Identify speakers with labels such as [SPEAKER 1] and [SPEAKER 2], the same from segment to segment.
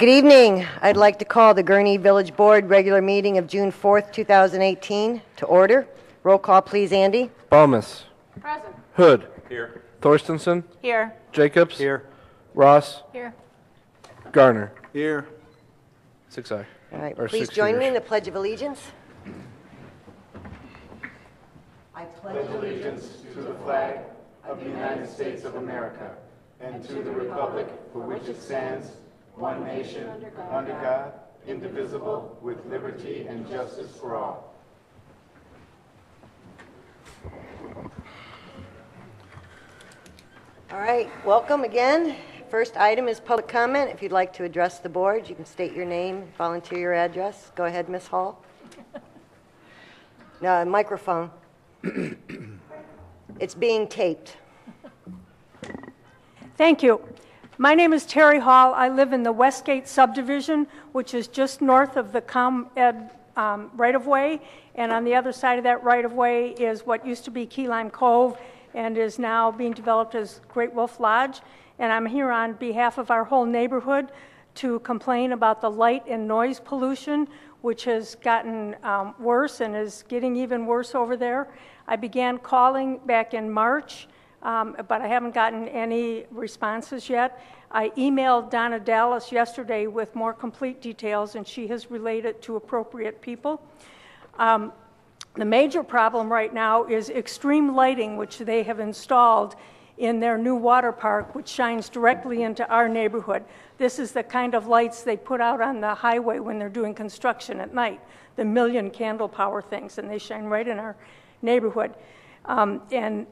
[SPEAKER 1] Good evening. I'd like to call the Gurnee Village Board regular meeting of June 4th, 2018 to order. Roll call, please, Andy.
[SPEAKER 2] Balmas.
[SPEAKER 3] Present.
[SPEAKER 2] Hood.
[SPEAKER 4] Here.
[SPEAKER 2] Thorstensen.
[SPEAKER 3] Here.
[SPEAKER 2] Jacobs.
[SPEAKER 4] Here.
[SPEAKER 2] Ross.
[SPEAKER 3] Here.
[SPEAKER 2] Garner.
[SPEAKER 4] Here.
[SPEAKER 2] 6-0.
[SPEAKER 1] All right,
[SPEAKER 2] Or
[SPEAKER 1] please
[SPEAKER 2] 6
[SPEAKER 1] join me in
[SPEAKER 2] years.
[SPEAKER 1] the Pledge of Allegiance. I pledge
[SPEAKER 4] Allegiance to the flag of the United States of America and to the republic for which it stands, one nation, under God, indivisible, with liberty and justice for all.
[SPEAKER 1] All right, welcome again. First item is public comment. If you'd like to address the board, you can state your name, volunteer your address. Go ahead, Ms. Hall. No, microphone. It's being taped.
[SPEAKER 3] Thank you. My name is Terry Hall. I live in the Westgate subdivision, which is just north of the ComEd right-of-way, and on the other side of that right-of-way is what used to be Key Lime Cove and is now being developed as Great Wolf Lodge. And I'm here on behalf of our whole neighborhood to complain about the light and noise pollution, which has gotten worse and is getting even worse over there. I began calling back in March, but I haven't gotten any responses yet. I emailed Donna Dallas yesterday with more complete details, and she has relayed it to appropriate people. The major problem right now is extreme lighting, which they have installed in their new water park, which shines directly into our neighborhood. This is the kind of lights they put out on the highway when they're doing construction at night, the million candle power things, and they shine right in our neighborhood. And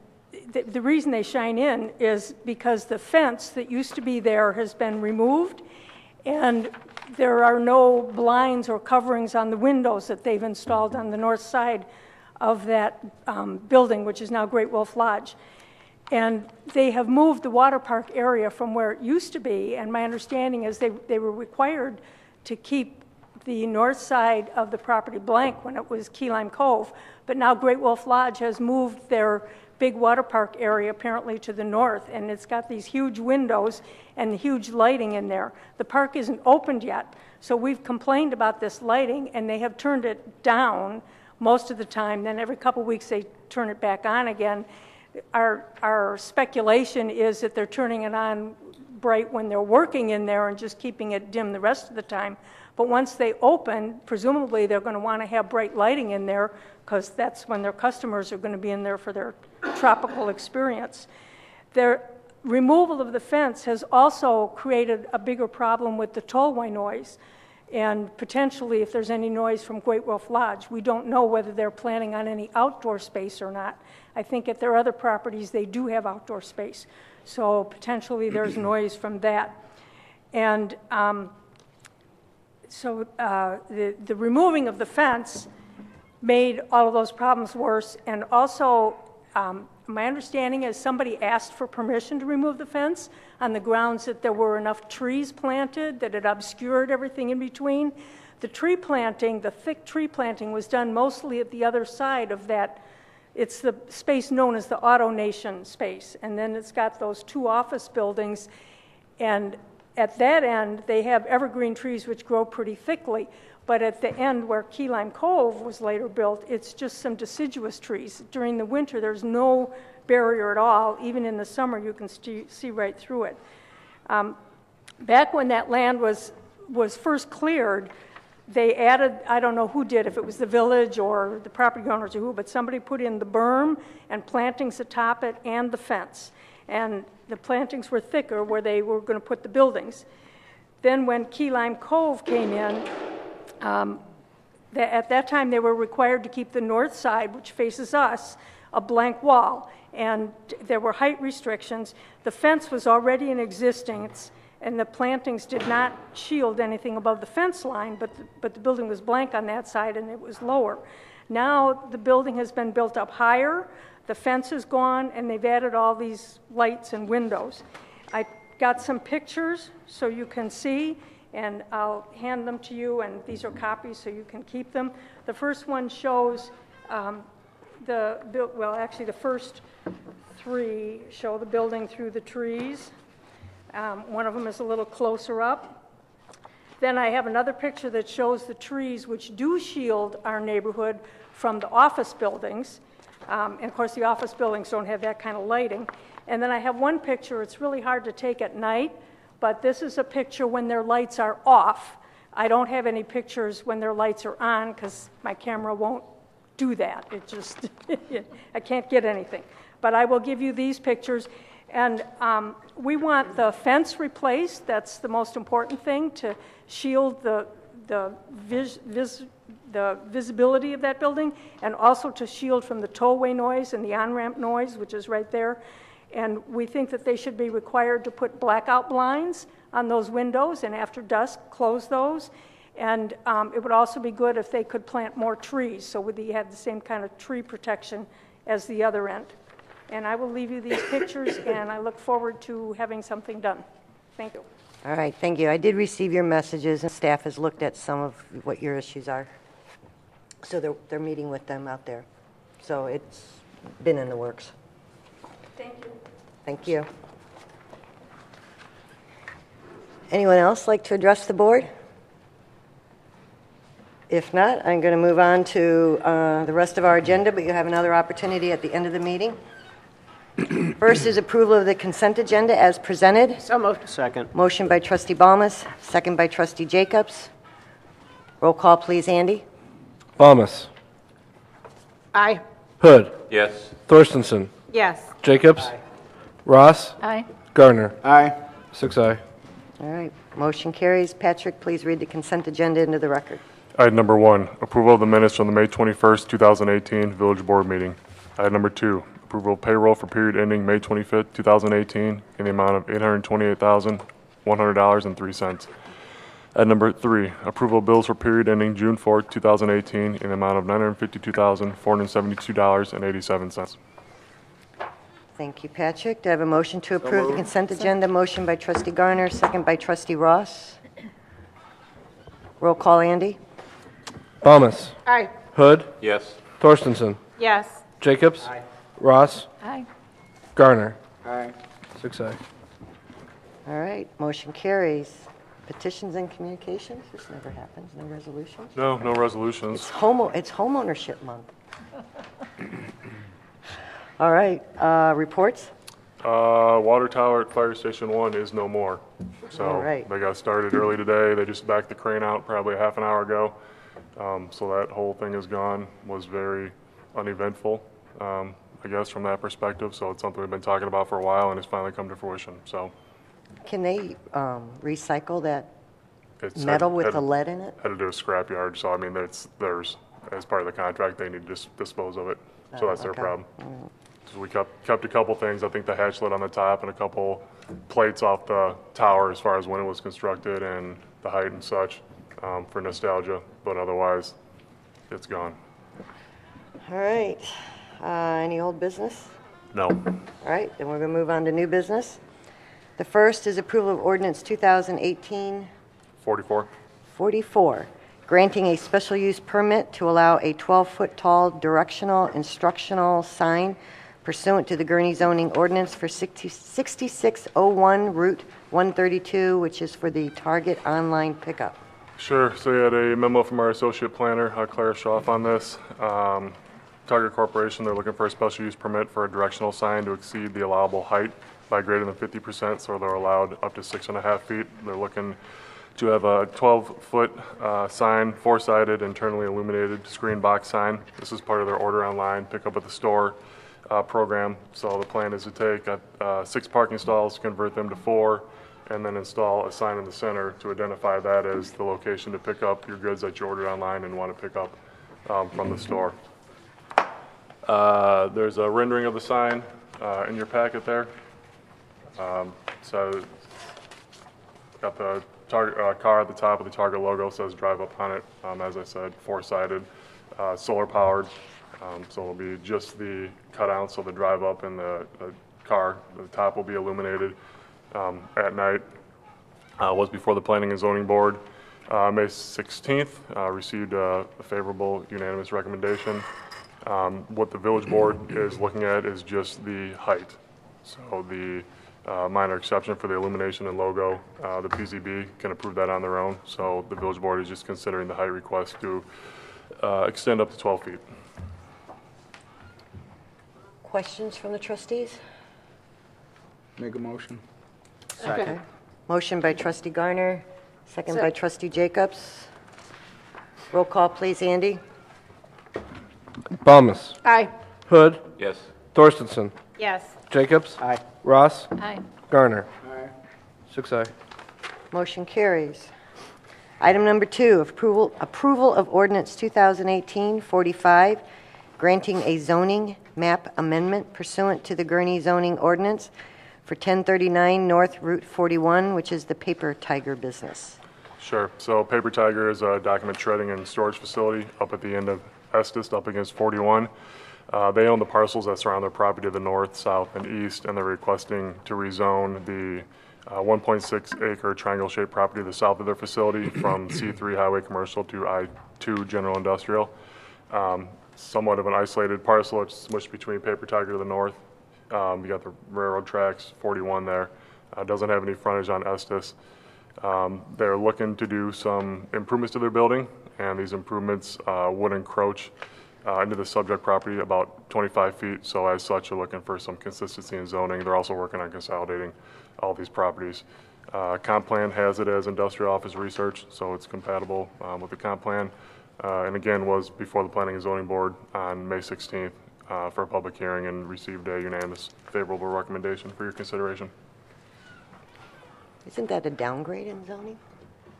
[SPEAKER 3] the reason they shine in is because the fence that used to be there has been removed, and there are no blinds or coverings on the windows that they've installed on the north side of that building, which is now Great Wolf Lodge. And they have moved the water park area from where it used to be, and my understanding is they were required to keep the north side of the property blank when it was Key Lime Cove, but now Great Wolf Lodge has moved their big water park area apparently to the north, and it's got these huge windows and huge lighting in there. The park isn't opened yet, so we've complained about this lighting, and they have turned it down most of the time. Then every couple weeks they turn it back on again. Our speculation is that they're turning it on bright when they're working in there and just keeping it dim the rest of the time. But once they open, presumably they're going to want to have bright lighting in there because that's when their customers are going to be in there for their tropical experience. Their removal of the fence has also created a bigger problem with the tollway noise, and potentially if there's any noise from Great Wolf Lodge. We don't know whether they're planning on any outdoor space or not. I think at their other properties they do have outdoor space, so potentially there's noise from that. And the removing of the fence made all of those problems worse, and also my understanding is somebody asked for permission to remove the fence on the grounds that there were enough trees planted, that it obscured everything in between. The tree planting, the thick tree planting, was done mostly at the other side of that. It's the space known as the Auto Nation space, and then it's got those two office buildings, and at that end they have evergreen trees which grow pretty thickly. But at the end where Key Lime Cove was later built, it's just some deciduous trees. During the winter, there's no barrier at all. Even in the summer, you can see right through it. Back when that land was first cleared, they added, I don't know who did, if it was the village or the property owners or who, but somebody put in the berm and plantings atop it and the fence. And the plantings were thicker where they were going to put the buildings. Then when Key Lime Cove came in, at that time they were required to keep the north side, which faces us, a blank wall, and there were height restrictions. The fence was already in existence, and the plantings did not shield anything above the fence line, but the building was blank on that side and it was lower. Now the building has been built up higher, the fence is gone, and they've added all these lights and windows. I got some pictures so you can see, and I'll hand them to you, and these are copies so you can keep them. The first one shows actually the first three show the building through the trees. One of them is a little closer up. Then I have another picture that shows the trees which do shield our neighborhood from the office buildings. And of course, the office buildings don't have that kind of lighting. And then I have one picture, it's really hard to take at night, but this is a picture when their lights are off. I don't have any pictures when their lights are on because my camera won't do that. It just, I can't get anything. But I will give you these pictures. And we want the fence replaced. That's the most important thing, to shield the visibility of that building, and also to shield from the tollway noise and the on-ramp noise, which is right there. And we think that they should be required to put blackout blinds on those windows, and after dusk, close those. And it would also be good if they could plant more trees, so we had the same kind of tree protection as the other end. And I will leave you these pictures, and I look forward to having something done. Thank you.
[SPEAKER 1] All right, thank you. I did receive your messages, and staff has looked at some of what your issues are. So they're meeting with them out there. So it's been in the works.
[SPEAKER 3] Thank you.
[SPEAKER 1] Thank you. Anyone else like to address the board? If not, I'm going to move on to the rest of our agenda, but you have another opportunity at the end of the meeting. First is approval of the consent agenda as presented.
[SPEAKER 5] So moved. Second.
[SPEAKER 1] Motion by trustee Balmas, second by trustee Jacobs. Roll call, please, Andy.
[SPEAKER 2] Balmas.
[SPEAKER 5] Aye.
[SPEAKER 2] Hood.
[SPEAKER 6] Yes.
[SPEAKER 2] Thorstensen.
[SPEAKER 5] Yes.
[SPEAKER 2] Jacobs. Ross.
[SPEAKER 5] Aye.
[SPEAKER 2] Garner.
[SPEAKER 4] Aye.
[SPEAKER 2] 6 aye.
[SPEAKER 1] All right, motion carries. Patrick, please read the consent agenda into the record.
[SPEAKER 7] Item number 1, approval of the minutes from the May 21st, 2018 Village Board meeting. Item number 2, approval of payroll for period ending May 25th, 2018 in the amount of $828,100.03. Item number 3, approval of bills for period ending June 4th, 2018 in the amount of $952,472.87.
[SPEAKER 1] Thank you, Patrick. Do I have a motion to approve the consent agenda? Motion by trustee Garner, second by trustee Ross. Roll call, Andy.
[SPEAKER 2] Balmas.
[SPEAKER 5] Aye.
[SPEAKER 2] Hood.
[SPEAKER 6] Yes.
[SPEAKER 2] Thorstensen.
[SPEAKER 5] Yes.
[SPEAKER 2] Jacobs. Ross.
[SPEAKER 5] Aye.
[SPEAKER 2] Garner.
[SPEAKER 4] Aye.
[SPEAKER 2] 6 aye.
[SPEAKER 1] All right, motion carries. Petitions and communications? This never happens. No resolutions?
[SPEAKER 7] No resolutions.
[SPEAKER 1] It's homeownership month. All right, reports?
[SPEAKER 7] Water tower at Fire Station 1 is no more. So
[SPEAKER 1] All right.
[SPEAKER 7] they got started early today. They just backed the crane out probably a half an hour ago. So that whole thing is gone. Was very uneventful, I guess, from that perspective. So it's something we've been talking about for a while, and it's finally come to fruition. So
[SPEAKER 1] Can they recycle that
[SPEAKER 7] it's
[SPEAKER 1] metal with the lead in it?
[SPEAKER 7] had to do a scrapyard. So I mean, there's as part of the contract, they need to dispose of it. So that's their
[SPEAKER 1] okay.
[SPEAKER 7] problem. So we kept a couple things. I think the hatch lid on the top and a couple plates off the tower as far as when it was constructed and the height and such, for nostalgia. But otherwise, it's gone.
[SPEAKER 1] All right, any old business?
[SPEAKER 7] No.
[SPEAKER 1] All right, then we're going to move on to new business. The first is approval of ordinance 2018-44,
[SPEAKER 7] 44.
[SPEAKER 1] granting a special use permit to allow a 12-foot tall directional instructional sign pursuant to the Gurnee zoning ordinance for 6601 Route 132, which is for the Target online pickup.
[SPEAKER 7] Sure. So you had a memo from our associate planner, Claire Schaff, on this. Target Corporation, they're looking for a special use permit for a directional sign to exceed the allowable height by greater than 50%, so they're allowed up to 6.5 feet. They're looking to have a 12-foot sign, four-sided, internally illuminated screen box sign. This is part of their order online, pick up at the store program. So the plan is to take 6 parking stalls, convert them to 4, and then install a sign in the center to identify that as the location to pick up your goods that you ordered online and want to pick up from the store. There's a rendering of the sign in your packet there. So got the Target car at the top of the Target logo, says drive up on it. As I said, four-sided, solar powered. So it'll be just the cutout, so the drive up and the car, the top will be illuminated at night. Was before the Planning and Zoning Board May 16th, received a favorable unanimous recommendation. What the Village Board is looking at is just the height. So the minor exception for the illumination and logo. The PZB can approve that on their own, so the village board is just considering the height request to extend up to 12 feet.
[SPEAKER 1] Questions from the trustees?
[SPEAKER 4] Make a motion.
[SPEAKER 1] Okay. Motion by trustee Garner, second by trustee Jacobs. Roll call, please, Andy.
[SPEAKER 2] Balmas.
[SPEAKER 5] Aye.
[SPEAKER 2] Hood.
[SPEAKER 6] Yes.
[SPEAKER 2] Thorstenson.
[SPEAKER 5] Yes.
[SPEAKER 2] Jacobs.
[SPEAKER 5] Aye.
[SPEAKER 2] Ross.
[SPEAKER 3] Aye.
[SPEAKER 2] Garner.
[SPEAKER 4] Aye.
[SPEAKER 2] 6 aye.
[SPEAKER 1] Motion carries. Item number 2, approval of ordinance 2018-45, granting a zoning map amendment pursuant to the Gurnee zoning ordinance for 1039 North Route 41, which is the Paper Tiger business.
[SPEAKER 7] Sure. So Paper Tiger is a document shredding and storage facility up at the end of Estes, up against 41. They own the parcels that surround their property to the north, south, and east, and they're requesting to rezone the 1.6 acre triangle-shaped property to the south of their facility from C3 highway commercial to I2 general industrial. Somewhat of an isolated parcel. It's smushed between Paper Tiger to the north. You got the railroad tracks, 41 there. Doesn't have any frontage on Estes. They're looking to do some improvements to their building, and these improvements would encroach into the subject property about 25 feet. So as such, they're looking for some consistency in zoning. They're also working on consolidating all these properties. Comp plan has it as industrial office research, so it's compatible with the comp plan. And again, was before the Planning and Zoning Board on May 16th for a public hearing and received a unanimous favorable recommendation for your consideration.
[SPEAKER 1] Isn't that a downgrade in zoning,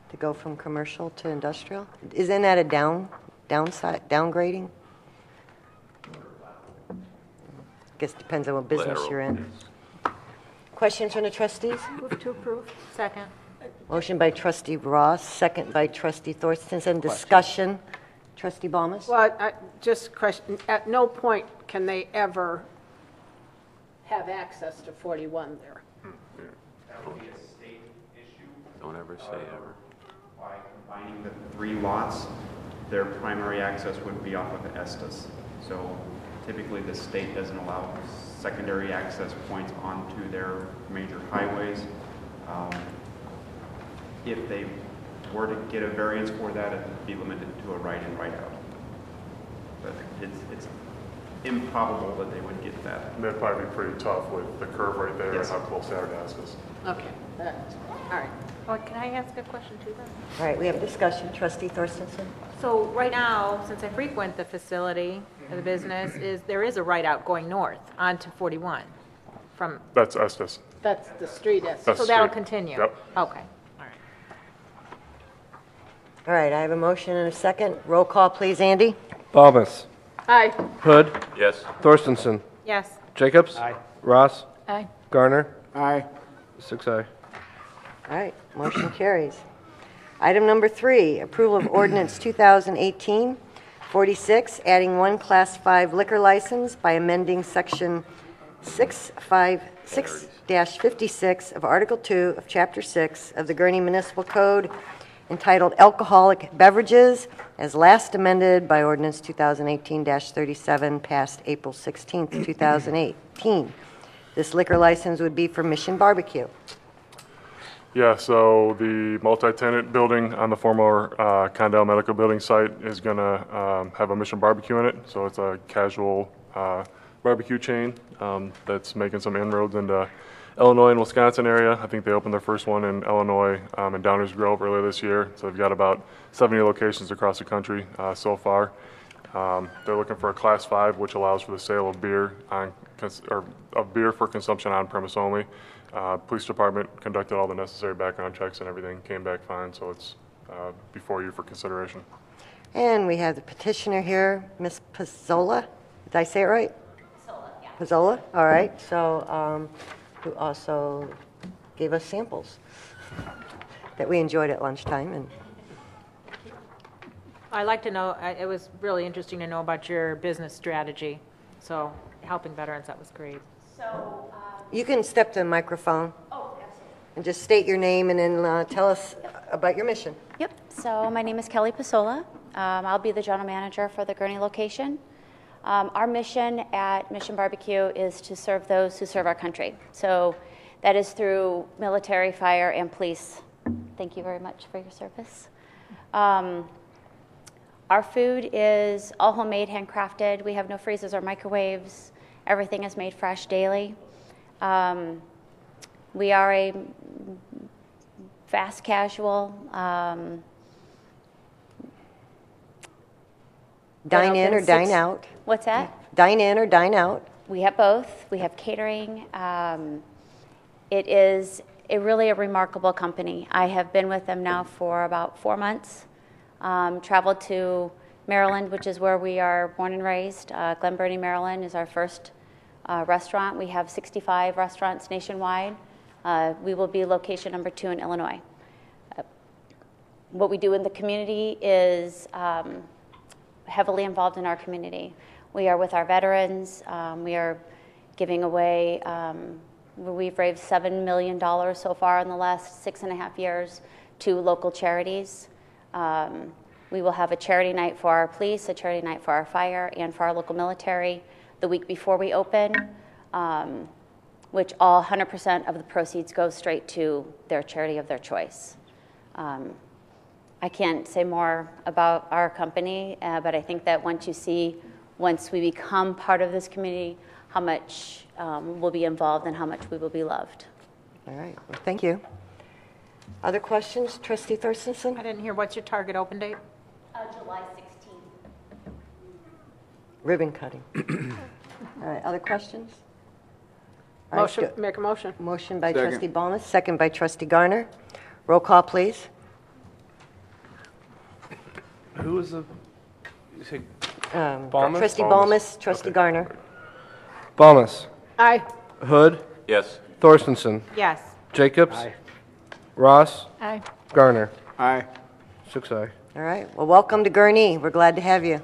[SPEAKER 1] to go from commercial to industrial? Isn't that a downgrading? Guess depends on what business you're in. Questions from the trustees?
[SPEAKER 3] Move to approve.
[SPEAKER 5] Second.
[SPEAKER 1] Motion by trustee Ross, second by trustee Thorstenson. Discussion. Trustee Balmas?
[SPEAKER 5] Well, just question, at no point can they ever have access to 41 there.
[SPEAKER 8] That would be a state issue.
[SPEAKER 6] Don't ever say ever.
[SPEAKER 8] By combining the 3 lots, their primary access would be off of Estes. So typically the state doesn't allow secondary access points onto their major highways. If they were to get a variance for that, it would be limited to a right in, right out. But it's improbable that they would get that.
[SPEAKER 7] That'd probably be pretty tough with the curve right there
[SPEAKER 8] Yes.
[SPEAKER 7] and how close they are to Estes.
[SPEAKER 5] Okay, that's, all right.
[SPEAKER 9] Oh, can I ask a question too then?
[SPEAKER 1] All right, we have discussion. Trustee Thorstenson?
[SPEAKER 9] So right now, since I frequent the facility, the business, there is a right out going north onto 41 from,
[SPEAKER 7] That's Estes.
[SPEAKER 5] That's the street,
[SPEAKER 7] That's
[SPEAKER 9] so that'll
[SPEAKER 7] straight.
[SPEAKER 9] continue?
[SPEAKER 7] Yep.
[SPEAKER 9] Okay, all right.
[SPEAKER 1] All right, I have a motion and a second. Roll call, please, Andy.
[SPEAKER 2] Balmas.
[SPEAKER 5] Aye.
[SPEAKER 2] Hood.
[SPEAKER 6] Yes.
[SPEAKER 2] Thorstenson.
[SPEAKER 9] Yes.
[SPEAKER 2] Jacobs.
[SPEAKER 5] Aye.
[SPEAKER 2] Ross.
[SPEAKER 3] Aye.
[SPEAKER 2] Garner.
[SPEAKER 4] Aye.
[SPEAKER 2] 6 aye.
[SPEAKER 1] All right, motion carries. Item number 3, approval of ordinance 2018-46, adding 1 Class 5 liquor license by amending Section 656-56 of Article 2 of Chapter 6 of the Gurnee Municipal Code entitled Alcoholic Beverages, as last amended by ordinance 2018-37, passed April 16th, 2018. This liquor license would be for Mission Barbecue.
[SPEAKER 7] Yeah, so the multi-tenant building on the former Condell Medical Building site is going to have a Mission Barbecue in it. So it's a casual barbecue chain that's making some inroads into Illinois and Wisconsin area. I think they opened their first one in Illinois in Downers Grove earlier this year. So they've got about 70 locations across the country so far. They're looking for a Class 5, which allows for the sale of beer for consumption on premise only. Police department conducted all the necessary background checks and everything came back fine, so it's before you for consideration.
[SPEAKER 1] And we have the petitioner here, Ms. Pizzola. Did I say it right? Pizzola, yeah. Pizzola, all right. So, who also gave us samples that we enjoyed at lunchtime. And
[SPEAKER 9] I'd like to know, it was really interesting to know about your business strategy. So helping veterans, that was great.
[SPEAKER 10] So,
[SPEAKER 1] you can step to the microphone. And just state your name and then tell us about your mission.
[SPEAKER 10] yep. So my name is Kelly Pasola. I'll be the general manager for the Gurnee location. Our mission at Mission Barbecue is to serve those who serve our country. So That is through military, fire, and police. Thank you very much for your service. Our food is all homemade, handcrafted. We have no freezers or microwaves. Everything is made fresh daily. We are a fast casual.
[SPEAKER 1] Dine in or dine out?
[SPEAKER 10] What's that?
[SPEAKER 1] Dine in or dine out?
[SPEAKER 10] We have both. We have catering. It is really a remarkable company. I have been with them now for about 4 months. Traveled to Maryland, which is where we are born and raised. Gurnee, Maryland is our first restaurant. We have 65 restaurants nationwide. We will be location number 2 in Illinois. What we do in the community is heavily involved in our community. We are with our veterans. We are giving away, we've raised $7 million so far in the last 6.5 years to local charities. We will have a charity night for our police, a charity night for our fire, and for our local military the week before we open, which all 100% of the proceeds go straight to their charity of their choice. I can't say more about our company, but I think that once we become part of this community, how much we'll be involved and how much we will be loved.
[SPEAKER 1] All right, well, thank you. Other questions? Trustee Thorstensen?
[SPEAKER 9] I didn't hear, what's your target open date?
[SPEAKER 10] July 16th.
[SPEAKER 1] Ribbon cutting. All right, other questions? All right,
[SPEAKER 5] Motion, make a motion.
[SPEAKER 1] Motion by
[SPEAKER 4] Second.
[SPEAKER 1] trustee Balmas, second by trustee Garner. Roll call, please.
[SPEAKER 2] Who was the, you say, Balmas?
[SPEAKER 1] Trustee
[SPEAKER 7] Balmas.
[SPEAKER 1] Balmas, trustee
[SPEAKER 2] Okay.
[SPEAKER 1] Garner.
[SPEAKER 2] Balmas?
[SPEAKER 5] Aye.
[SPEAKER 2] Hood?
[SPEAKER 6] Yes.
[SPEAKER 2] Thorstensen?
[SPEAKER 9] Yes.
[SPEAKER 2] Jacobs? Ross?
[SPEAKER 9] Aye.
[SPEAKER 2] Garner?
[SPEAKER 4] Aye.
[SPEAKER 2] 6-0.
[SPEAKER 1] All right, well, welcome to Gurnee. We're glad to have you.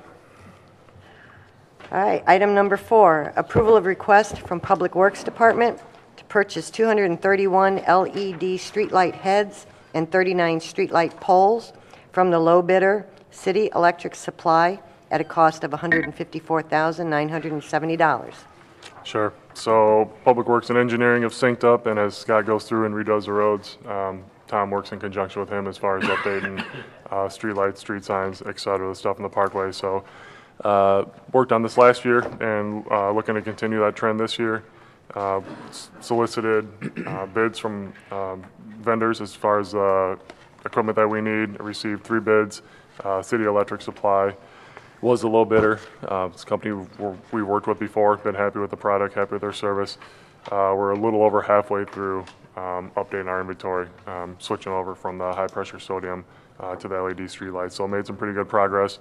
[SPEAKER 1] All right, item number 4, approval of request from Public Works Department to purchase 231 LED streetlight heads and 39 streetlight poles from the low bidder, City Electric Supply, at a cost of $154,970.
[SPEAKER 7] Sure. So Public Works and Engineering have synced up, and as Scott goes through and redoes the roads, Tom works in conjunction with him as far as updating street lights, street signs, et cetera, the stuff in the parkway. So worked on this last year and looking to continue that trend this year. Solicited bids from vendors as far as equipment that we need. Received 3 bids. City Electric Supply was the low bidder. This company we worked with before, been happy with the product, happy with their service. We're a little over halfway through updating our inventory, switching over from the high pressure sodium to the LED streetlights. So made some pretty good progress.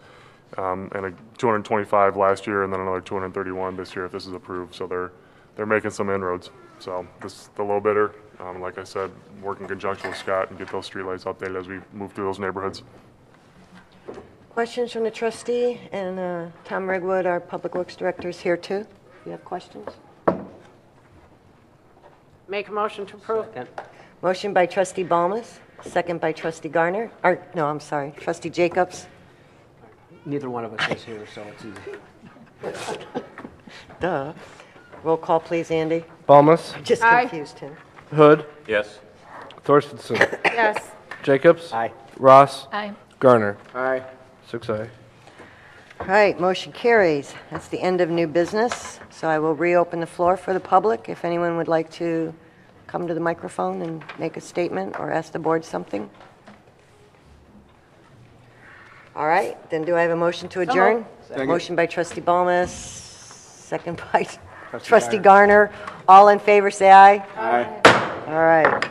[SPEAKER 7] And 225 last year, and then another 231 this year if this is approved. So they're making some inroads. So this the low bidder. Like I said, work in conjunction with Scott and get those streetlights updated as we move through those neighborhoods.
[SPEAKER 1] Questions from the trustee? And Tom Regwood, our Public Works Director, is here too. If you have questions.
[SPEAKER 5] Make a motion to approve.
[SPEAKER 1] Motion by trustee Balmas, second by trustee Garner. Or, no, I'm sorry, trustee Jacobs.
[SPEAKER 11] Neither one of us is here, so it's easy.
[SPEAKER 1] Duh. Roll call, please, Andy.
[SPEAKER 2] Balmas?
[SPEAKER 1] Just
[SPEAKER 5] Aye.
[SPEAKER 1] confused him.
[SPEAKER 2] Hood?
[SPEAKER 6] Yes.
[SPEAKER 2] Thorstensen?
[SPEAKER 5] Yes.
[SPEAKER 2] Jacobs?
[SPEAKER 11] Aye.
[SPEAKER 2] Ross?
[SPEAKER 9] Aye.
[SPEAKER 2] Garner?
[SPEAKER 4] Aye.
[SPEAKER 2] 6-0.
[SPEAKER 1] All right, motion carries. That's the end of new business. So I will reopen the floor for the public. If anyone would like to come to the microphone and make a statement or ask the board something. All right, then do I have a motion to adjourn?
[SPEAKER 4] Second.
[SPEAKER 1] Motion by trustee Balmas, second by trustee Garner. All in favor, say aye.
[SPEAKER 4] Aye.
[SPEAKER 1] All right.